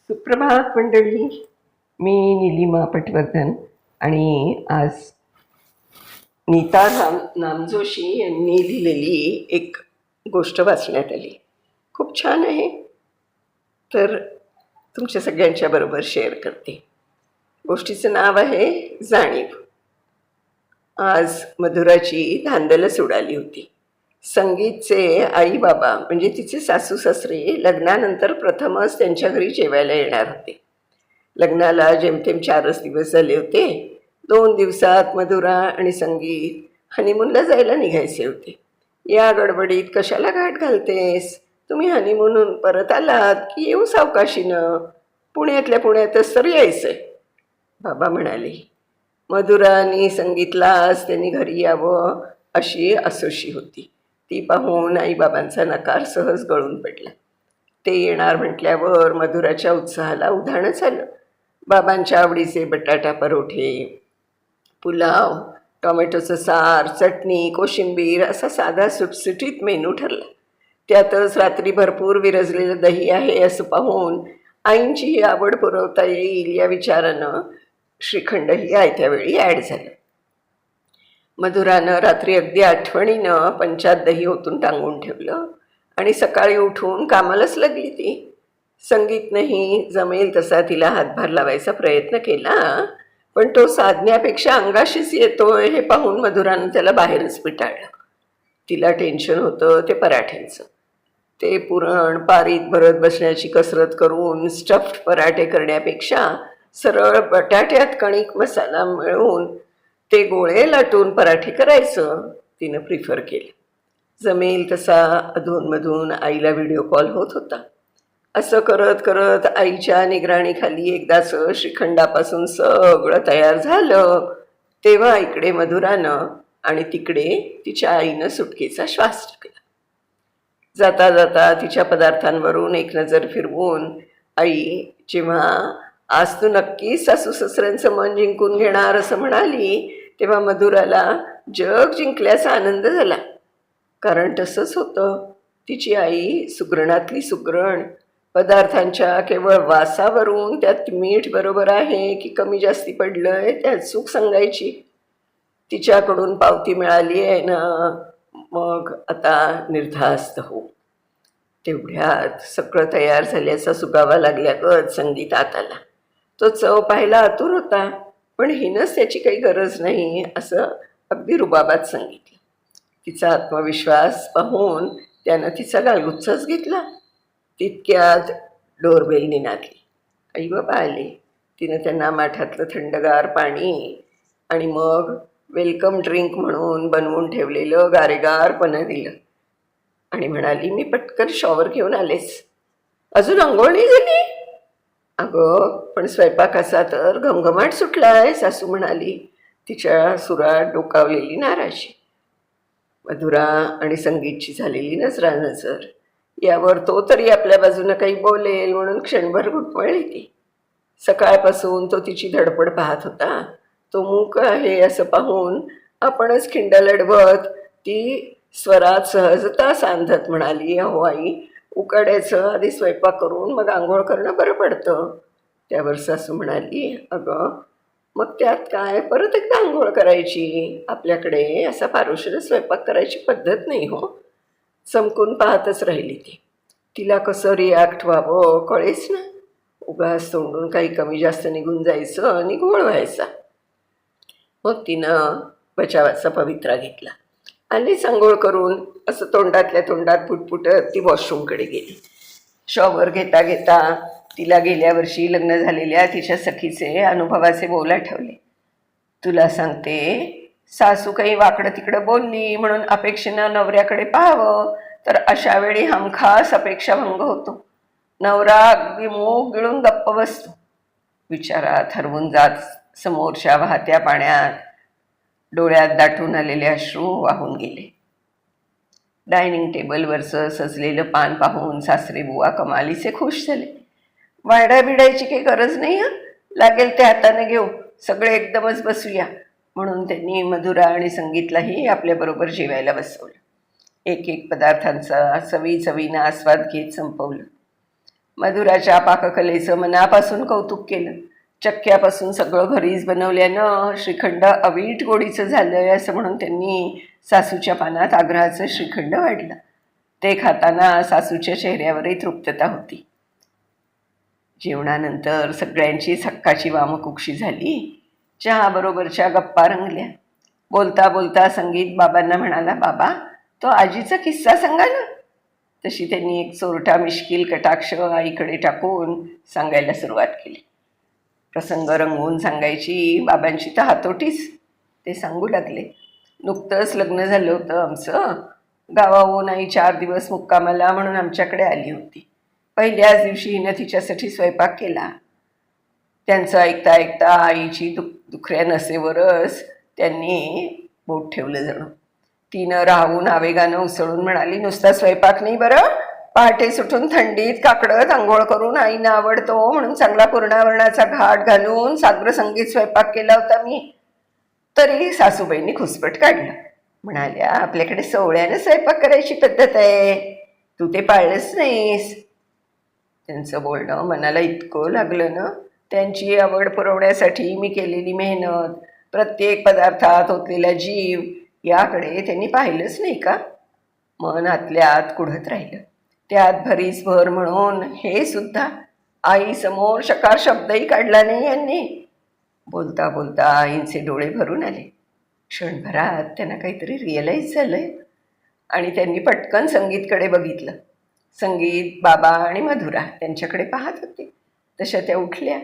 सुप्रभात मंडळी. मी निलिमा पटवर्धन आणि आज नीता नामजोशी यांनी लिहिलेली एक गोष्ट वाचण्यात आली. खूप छान आहे, तर तुमच्या सगळ्यांच्या बरोबर शेअर करते. गोष्टीचं नाव आहे जाणीव. आज मधुराची धांदलच उडाली होती. संगीतचे आई बाबा म्हणजे तिचे सासू सासरे लग्नानंतर प्रथमच त्यांच्या घरी जेवायला येणार होते. लग्नाला जेमतेम 4च दिवस झाले होते. 2 दिवसात मधुरा आणि संगीत हनीमूनला जायला निघायचे होते. या गडबडीत कशाला गाठ घालतेस? तुम्ही हनीमूनहून परत आलात की येऊ सावकाशीनं, पुण्यातल्या पुण्यातच तर यायचंय, बाबा म्हणाले. मधुरा आणि संगीतला आज त्यांनी घरी यावं अशी असोशी होती. ती पाहून आईबाबांचा नकार सहज गळून पडला. ते येणार म्हटल्यावर मधुराच्या उत्साहाला उधाणच आलं. बाबांच्या आवडीचे बटाटा परोठे, पुलाव, टोमॅटोचं सार, चटणी, कोशिंबीर असा साधा सुटसुटीत मेनू ठरला. त्यातच रात्री भरपूर विरजलेलं दही आहे असं पाहून आईंची ही आवड पुरवता येईल या विचारानं श्रीखंडही आयत्या वेळी ॲड झालं. मधुरानं रात्री अगदी आठवणीनं पंचात दही ओतून टांगून ठेवलं आणि सकाळी उठून कामालाच लागली ती. संगीतनंही जमेल तसा तिला हातभार लावायचा प्रयत्न केला, पण तो साधण्यापेक्षा अंगाशीच येतोय हे पाहून मधुरानं त्याला बाहेरच पिटाळलं. तिला टेन्शन होतं ते पराठ्यांचं. ते पुरण पारीत भरत बसण्याची कसरत करून स्टफ्ड पराठे करण्यापेक्षा सरळ बटाट्यात कणिक मसाला मिळवून ते गोळे लाटून पराठे करायचं तिनं प्रिफर केलं. जमेल तसा अधूनमधून आईला व्हिडिओ कॉल होत होता. असं करत करत आईच्या निगराणीखाली एकदाचं श्रीखंडापासून सगळं तयार झालं तेव्हा इकडे मधुरानं आणि तिकडे तिच्या आईनं सुटकेचा श्वास टाकला. जाता जाता तिच्या पदार्थांवरून एक नजर फिरवून आई जेव्हा आज तू नक्कीच सासू सासऱ्यांचं मन जिंकून घेणार असं म्हणाली तेव्हा मधुराला जग जिंकल्याचा आनंद झाला. कारण तसंच होतं. तिची आई सुगरणातली सुगरण. पदार्थांच्या केवळ वासावरून त्यात मीठ बरोबर आहे की कमी जास्ती पडलंय त्यात चूक सांगायची. तिच्याकडून पावती मिळाली आहे ना, मग आता निर्धास्त हो. तेवढ्यात सगळं तयार झाल्याचा सुगावा लागल्यागत संगीत आत आला. तो चव पाहायला आतुर होता, पण हिनंच त्याची काही गरज नाही असं अगदी रुबाबात सांगितलं. तिचा आत्मविश्वास पाहून त्यानं तिचा गालगुच्चाच घेतला. तितक्यात डोरबेल निनादली. आई बाबा आले. तिनं त्यांना माठातलं थंडगार पाणी आणि मग वेलकम ड्रिंक म्हणून बनवून ठेवलेलं गारेगार पनं दिलं आणि म्हणाली, मी पटकन शॉवर घेऊन आलेच. अजून अंघोळ नाही झाली? अगं पण स्वयंपाकाचा तर घमघमाट सुटलाय, सासू म्हणाली, तिच्या सुरात डोकावलेली नाराजी. मधुरा आणि संगीतची झालेली नजरानजर. यावर तो तरी आपल्या बाजूनं काही बोलेल म्हणून क्षणभर घुटमळली ती. सकाळपासून तो तिची धडपड पाहत होता. तो मूक आहे असं पाहून आपणच खिंड लढवत ती स्वरात सहजता सांधत म्हणाली, अहो आई, उकाड्याचं आधी स्वयंपाक करून मग आंघोळ करणं बरं पडतं. त्यावर सासू म्हणाली, अगं मग त्यात काय, परत एकदा आंघोळ करायची. आपल्याकडे असा पारुशर स्वयंपाक करायची पद्धत नाही हो. चमकून पाहतच राहिली ती. तिला कसं रिॲक्ट व्हावं कळेच ना. उगाच तोंडून काही कमी जास्त निघून जायचं आणि घोळ व्हायचा. मग तिनं बचावाचा पवित्रा घेतला. आलीच आंघोळ करून असं तोंडातल्या तोंडात पुटपुटत ती वॉशरूमकडे गेली. शॉवर घेता घेता तिला गेल्या वर्षी लग्न झालेल्या तिच्या सखीचे अनुभवाचे बोल आठवले. तुला सांगते, सासू काही वाकडं तिकडं बोलली म्हणून अपेक्षेनं नवऱ्याकडे पाहावं तर अशा वेळी हमखास अपेक्षाभंग होतो. नवरा अगदी मूग गिळून गप्प बसतो. विचारात हरवून जात समोरच्या वाहत्या पाण्यात डोळ्यात दाटून आलेले अश्रू वाहून गेले. डायनिंग टेबलवरचं सजलेलं पान पाहून सासरे बुवा कमालीचे खुश झाले. वायडा बिडायची काही गरज नाही हं, लागेल ते हाताने घेऊ, सगळे एकदमच बसूया म्हणून त्यांनी मधुरा आणि संगीतलाही आपल्याबरोबर जेवायला बसवलं. एक एक पदार्थांचा चवीनं आस्वाद घेत संपवलं. मधुराच्या पाककलेचं मनापासून कौतुक केलं. चक्क्यापासून सगळं घरीच बनवल्यानं श्रीखंड अवीट गोडीचं झालंय असं म्हणून त्यांनी सासूच्या पानात आग्रहाचं श्रीखंड वाढलं. ते खाताना सासूच्या चेहऱ्यावरही तृप्तता होती. जेवणानंतर सगळ्यांचीच हक्काची वामकुक्षी झाली. चहाबरोबरच्या गप्पा रंगल्या. बोलता बोलता संगीत बाबांना म्हणाला, बाबा तो आजीचा किस्सा सांगा ना. तशी त्यांनी एक चोरटा मिश्किल कटाक्ष आईकडे टाकून सांगायला सुरुवात केली. प्रसंग रंगवून सांगायची बाबांची तर हातोटीच. ते सांगू लागले, नुकतंच लग्न झालं होतं आमचं. गावाहून आई 4 दिवस मुक्कामाला म्हणून आमच्याकडे आली होती. पहिल्याच दिवशी हिनं तिच्यासाठी स्वयंपाक केला. त्यांचं ऐकता ऐकता आईची दुखऱ्या नसेवरच त्यांनी बोट ठेवलं जणू. तिनं राहून आवेगानं उसळून म्हणाली, नुसता स्वयंपाक नाही बरं, पहाटे सुटून थंडीत काकडत आंघोळ करून आईनं आवडतो म्हणून चांगला पूर्णावरणाचा घाट घालून साग्र संगीत स्वयंपाक केला होता मी. तरी सासूबाईंनी खुसपट काढलं. म्हणाल्या, आपल्याकडे सोहळ्यानं स्वयंपाक करायची पद्धत आहे, तू ते पाळलंच नाहीस. त्यांचं बोलणं मनाला इतकं लागलं ना. त्यांची आवड पुरवण्यासाठी मी केलेली मेहनत, प्रत्येक पदार्थात ओतलेला जीव याकडे त्यांनी पाहिलंच नाही का. मन आतल्या आत कुढत राहिलं. त्यात भरीसभर म्हणून हे सुद्धा आईसमोर शकार शब्दही काढला नाही यांनी. बोलता बोलता आईंचे डोळे भरून आले. क्षणभरात त्यांना काहीतरी रिअलाईज झालंय आणि त्यांनी पटकन संगीतकडे बघितलं. संगीत, बाबा आणि मधुरा त्यांच्याकडे पाहत होते. तशा त्या उठल्या.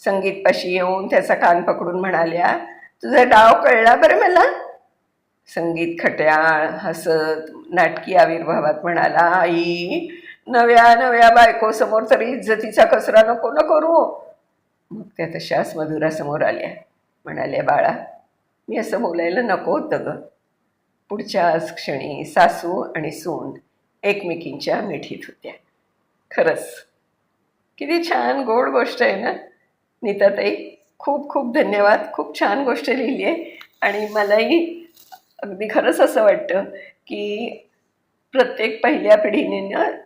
संगीतपाशी येऊन त्याचा कान पकडून म्हणाल्या, तुझा डाव कळला बरं मला. संगीत खट्याळ हसत नाटकी आविर्भावात म्हणाला, आई नव्या नव्या बायकोसमोर तरी इज्जतीचा कचरा नको न करू. मग त्या तशाच मधुरासमोर आल्या. म्हणाल्या, बाळा मी असं बोलायला नको होतं ग. पुढच्याच क्षणी सासू आणि सून एकमेकींच्या मिठीत होत्या. खरंच किती छान गोड गोष्ट आहे ना. नीताताई खूप खूप धन्यवाद. खूप छान गोष्ट लिहिली आहे आणि मलाही अगदी खरंच असं वाटतं की प्रत्येक पहिल्या पिढीने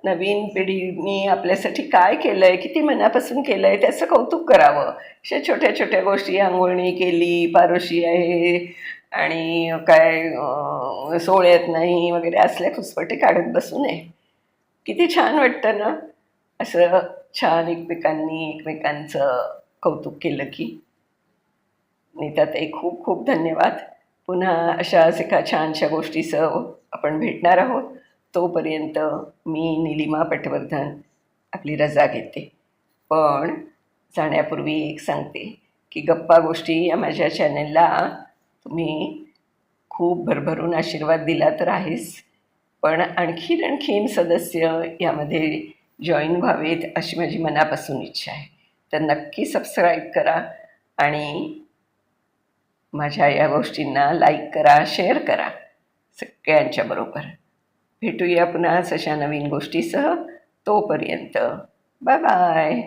नवीन पिढीने आपल्यासाठी काय केलं आहे, किती मनापासून केलं आहे त्याचं कौतुक करावं. अशा छोट्या छोट्या गोष्टी, आंघोळणी केली, पारोशी आहे आणि काय सोहळ्यात नाही वगैरे असल्या खुसपटे काढत बसू नये. किती छान वाटतं ना असं छान एकमेकांचं कौतुक केलं की. नीताताई खूप खूप धन्यवाद. पुन्हा अशाच एका छानशा गोष्टीसह आपण भेटणार आहोत. तोपर्यंत मी निलिमा पटवर्धन आपली रजा घेते. पण जाण्यापूर्वी एक सांगते की गप्पा गोष्टी या माझ्या चॅनलला तुम्ही खूप भरभरून आशीर्वाद दिला तर आहेच, पण आणखीन सदस्य यामध्ये जॉईन व्हावेत अशी माझी मनापासून इच्छा आहे. तर नक्की सबस्क्राईब करा आणि माझ्या या गोष्टींना लाईक करा, शेअर करा सगळ्यांच्याबरोबर. भेटूया पुन्हा अशा नवीन गोष्टीसह. तोपर्यंत बाय बाय.